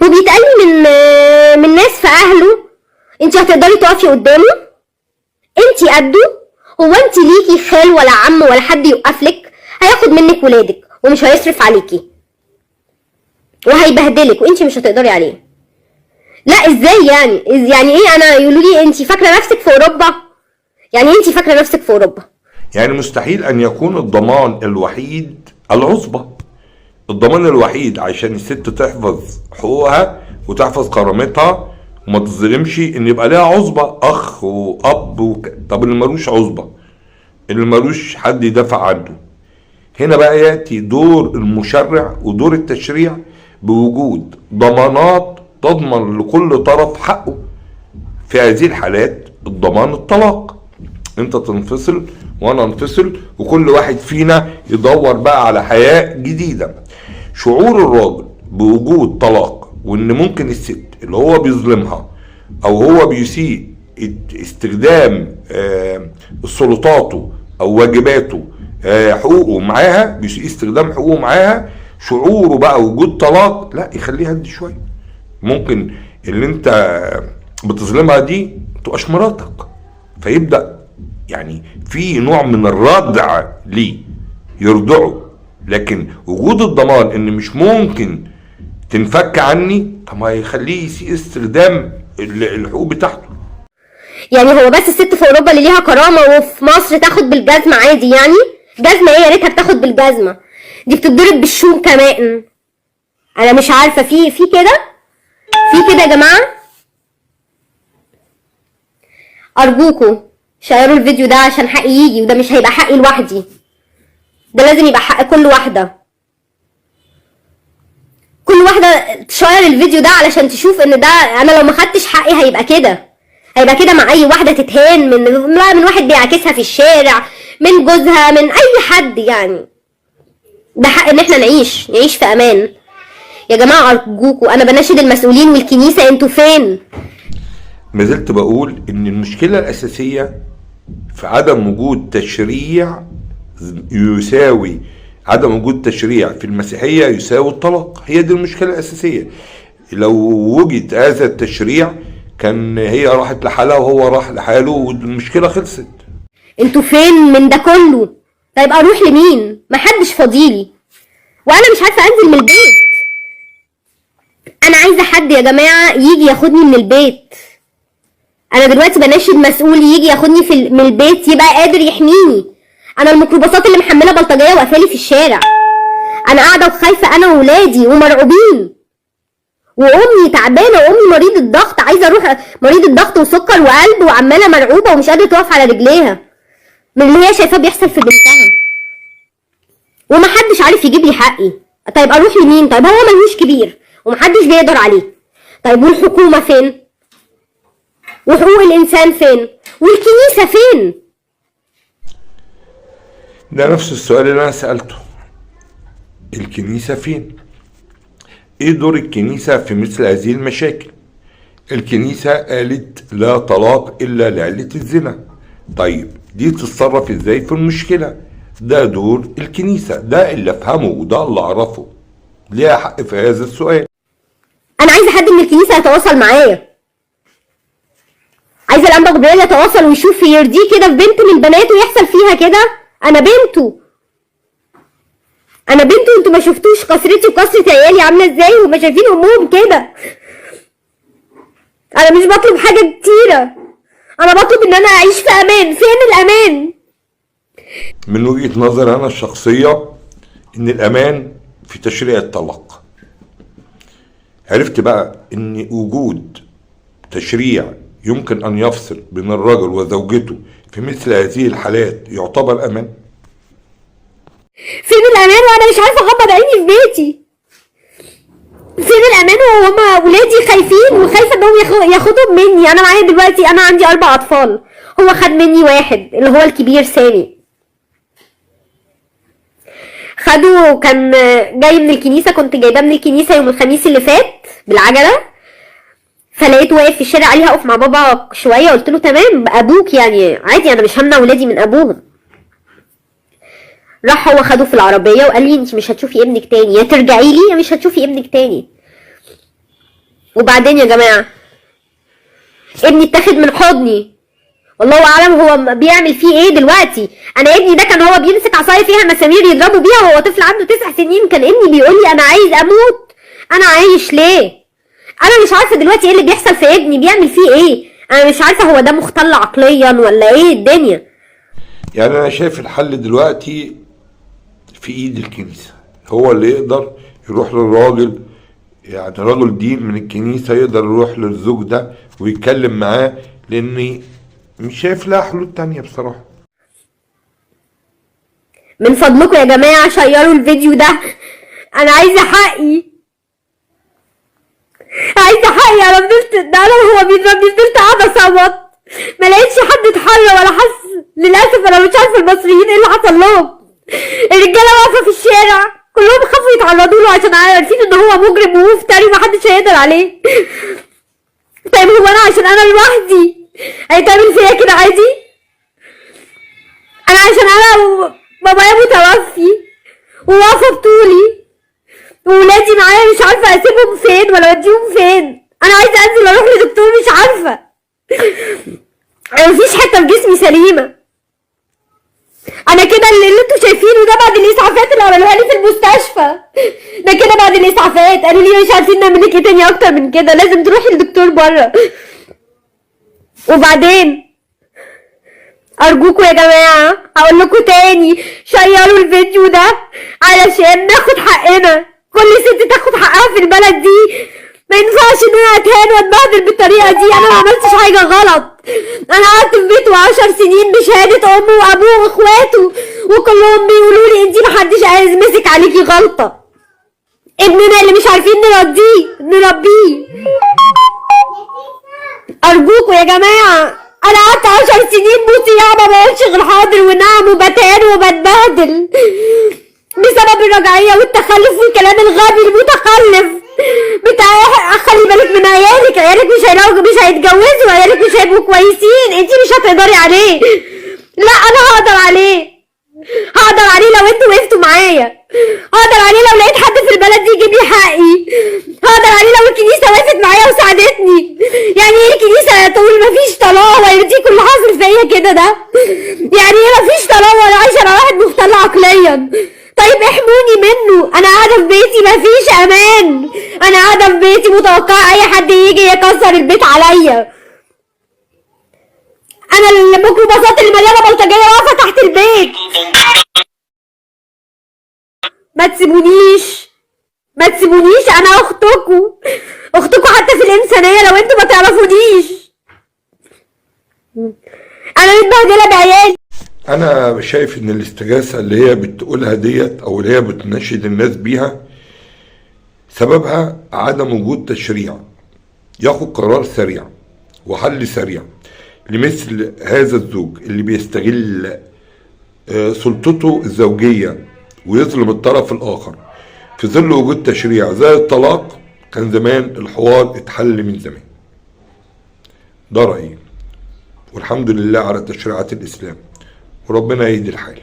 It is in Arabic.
وبيتقال لي من ناس في اهله انت هتقدري تقفي قدامه؟ انت قده؟ هو انت ليكي خال ولا عم ولا حد يوقفلك؟ هياخد منك ولادك ومش هيصرف عليكي وهيبهدلك وانت مش هتقدري عليه. لا ازاي يعني ايه؟ انا يقولوا لي انت فاكره نفسك في اوروبا؟ يعني انت فاكره نفسك في اوروبا؟ يعني مستحيل ان يكون الضمان الوحيد العصبة. الضمان الوحيد عشان الست تحفظ حقوقها وتحفظ كرامتها وما تظلمش ان يبقى لها عصبة، اخ واب طب اللي ملوش عصبة، اللي ملوش حد يدافع عنه، هنا بقى يأتي دور المشرع ودور التشريع بوجود ضمانات تضمن لكل طرف حقه. في هذه الحالات الضمان الطلاق، انت تنفصل وانا انفصل وكل واحد فينا يدور بقى على حياة جديدة. شعور الراجل بوجود طلاق وان ممكن الست اللي هو بيظلمها او هو بيسيء استخدام سلطاته او واجباته حقوقه معاها، بيسيء استخدام حقوقه معاها، شعوره بقى وجود طلاق لا يخليها هدي شوية. ممكن اللي انت بتظلمها دي تبقاش مراتك، فيبدأ يعني في نوع من الردع ليه يردعه. لكن وجود الضمان ان مش ممكن تنفك عني، طب ما يخليه يسيء استخدام الحقوق بتاعته. يعني هو بس الست في اوروبا اللي ليها كرامه وفي مصر تاخد بالجزمه عادي؟ يعني جزمه ايه؟ يا ريتها بتاخد بالجزمه، دي بتتضرب بالشوم كمان. انا مش عارفه في كده يا جماعه. ارجوكوا شيروا الفيديو ده عشان حقي يجي، وده مش هيبقى حقي لوحدي، ده لازم يبقى حق كل واحده. كل واحده تشير الفيديو ده علشان تشوف ان ده انا لو ما خدتش حقي هيبقى كده مع اي واحده تتهان من واحد بيعاكسها في الشارع، من جوزها، من اي حد. يعني ده حق ان احنا نعيش في امان. يا جماعه ارجوكوا، انا بناشد المسؤولين والكنيسه، انتوا فين؟ ما زلت بقول ان المشكله الاساسيه في عدم وجود تشريع يساوي عدم وجود تشريع في المسيحيه يساوي الطلاق. هي دي المشكله الاساسيه. لو وجد هذا التشريع كان هي راحت لحالها وهو راح لحاله والمشكله خلصت. انتوا فين من ده كله؟ طيب اروح لمين؟ محدش فاضيلي وانا مش عارفه انزل من البيت. انا عايزه حد يا جماعه يجي ياخدني من البيت. انا دلوقتي بناشد مسؤول يجي ياخدني من البيت، يبقى قادر يحميني. انا الميكروباصات اللي محمله بلطجيه واقفالي في الشارع، انا قاعده وخايفه انا وولادي ومرعوبين، وامي تعبانه، وامي مريض الضغط، عايزه اروح مريض الضغط وسكر وقلب، وعماله مرعوبه ومش قادره تقف على رجليها من اللي هي شايفاه بيحصل في بنتها، ومحدش عارف يجيب لي حقي. طيب اروح لمين؟ طيب هو ملهوش كبير ومحدش بيقدر عليه. طيب والحكومه فين؟ وحقوق الانسان فين؟ والكنيسه فين؟ ده نفس السؤال اللي انا سألته. الكنيسة فين؟ ايه دور الكنيسة في مثل هذه المشاكل؟ الكنيسة قالت لا طلاق الا لعلة الزنا. طيب دي تتصرف ازاي في المشكلة؟ ده دور الكنيسة، ده اللي افهمه وده اللي اعرفه. ليها حق في هذا السؤال. انا عايزه حد من الكنيسه يتواصل معايا، عايزه الانبا جبريل يتواصل ويشوف يرضيه كده في بنت من بناته يحصل فيها كده. انا بنته، انتوا ما شفتوش كسرتي وكسرة عيالي عامله ازاي؟ وما شايفين امهم كده. انا مش بطلب حاجه كتيره، انا بطلب ان انا اعيش في امان. فين الامان؟ من وجهة نظري انا الشخصية ان الامان في تشريع الطلاق. عرفت بقى ان وجود تشريع يمكن ان يفصل بين الرجل وزوجته في مثل هذه الحالات يعتبر امان. فين الامان وانا مش عارفه اغمض عيني في بيتي؟ فين الامان وهما ولادي خايفين وخايفه انهم ياخدهم مني؟ انا معايا دلوقتي، انا عندي 4 اطفال، هو خد مني واحد اللي هو الكبير سامي، خده كان جاي من الكنيسه، كنت جايباه من الكنيسه يوم الخميس اللي فات بالعجله، فلقيته واقف في الشارع قال لي هقف مع بابا شويه، قلت له تمام ابوك يعني عادي، انا مش همنع ولادي من ابوهم. راح هو خده في العربيه وقال لي انت مش هتشوفي ابنك تاني، يا ترجعي لي يا مش هتشوفي ابنك تاني. وبعدين يا جماعة ابني اتاخد من حضني، والله اعلم هو بيعمل فيه ايه دلوقتي. انا ابني ده كان هو بيمسك عصايه فيها مسامير يضربوا بيها وهو طفل عنده 9 سنين، كان ابني بيقول لي انا عايز اموت، انا عايش ليه؟ انا مش عارفه دلوقتي ايه اللي بيحصل في ابني، بيعمل فيه ايه؟ انا مش عارفه هو ده مختل عقليا ولا ايه الدنيا. يعني انا شايف الحل دلوقتي في ايد الكنيسة، هو اللي يقدر يروح للراجل، يعني رجل دين من الكنيسة يقدر يروح للزوج ده ويتكلم معاه، لاني مش شايف لها حلول تانية بصراحة. من فضلكم يا جماعه شيروا الفيديو ده، انا عايزه حقي، عايزه حقي. انا فضلت ده انا وهو بيضربني فضلت قاعده اصوت، ما لقيتش حد اتحرى ولا حس. للاسف انا مش عارفه المصريين ايه اللي حصل لهم. الرجاله واقفه في الشارع كلهم خافوا يتعرضوا له عشان عارفين ان هو مجرم ومفتري ومحدش هيقدر عليه. طيب هو انا عشان انا لوحدي هيتعمل فيا كده عادي؟ انا عشان انا بابايا متوفي وواقفه بطولي وولادي معايا مش عارفه اسيبهم فين ولا اوديهم فين، انا عايزه انزل اروح لدكتور مش عارفه. انا مفيش حته في جسمي سليمه. انا كده اللي انتوا شايفينه ده بعد الاسعافات اللي عملوها لي في المستشفى، ده كده بعد الاسعافات قالوا لي مش عارفين نعمل لك ايه تاني اكتر من كده، لازم تروحي لدكتور بره. وبعدين ارجوكوا يا جماعه هقول لكم تاني شيروا الفيديو ده علشان ناخد حقنا، كل ست تاخد حقها في البلد دي. ما ينفعش ان انا اتهان واتبهدل بالطريقه دي، انا ما عملتش حاجه غلط. انا قعدت في بيته 10 سنين بشهاده امه وابوه واخواته وكلهم بيقولوا لي انتي محدش عايز مسك عليكي غلطه، ابننا اللي مش عارفين نربيه. ارجوكوا يا جماعه انا قعدت 10 سنين مطيعه ما بقولش غير حاضر ونعم وبتهان وبتبهدل بسبب الرجعيه والتخلف والكلام الغبي المتخلف بتاع خلي بالك من عيالك، عيالك مش هيتجوزوا، عيالك مش هيبقوا كويسين، انتي مش هتقدري عليه. لا انا هقدر عليه لو انتوا وقفتوا معايا، هقدر عليه لو لقيت حد في البلد دي يجيب لي حقي، هقدر عليه لو الكنيسه وقفت معايا وساعدتني. يعني ايه الكنيسه تقول مفيش طلاق ويرضيكوا اللي حاصل فيا كده ده؟ يعني ايه مفيش طلاق وانا عايشه مع واحد مختل عقليا؟ طيب احموني منه، انا قاعده في بيتي مفيش امان، انا قاعده في بيتي متوقعه اي حد يجي يكسر البيت عليا. انا الميكروباصات اللي مليانه بلطجيه واقفه تحت البيت. ما تسيبونيش، انا اختكم حتى في الانسانيه لو انتوا ما تعرفونيش. انا متبهدله بعيالي. انا شايف ان الاستغاثة اللي هي بتقولها ديت او اللي هي بتناشد الناس بيها سببها عدم وجود تشريع ياخد قرار سريع وحل سريع لمثل هذا الزوج اللي بيستغل سلطته الزوجية ويظلم الطرف الآخر. في ظل وجود تشريع زي الطلاق كان زمان الحوار اتحل من زمان. ده رأيي، والحمد لله على تشريعات الإسلام، وربنا يهدي الحال.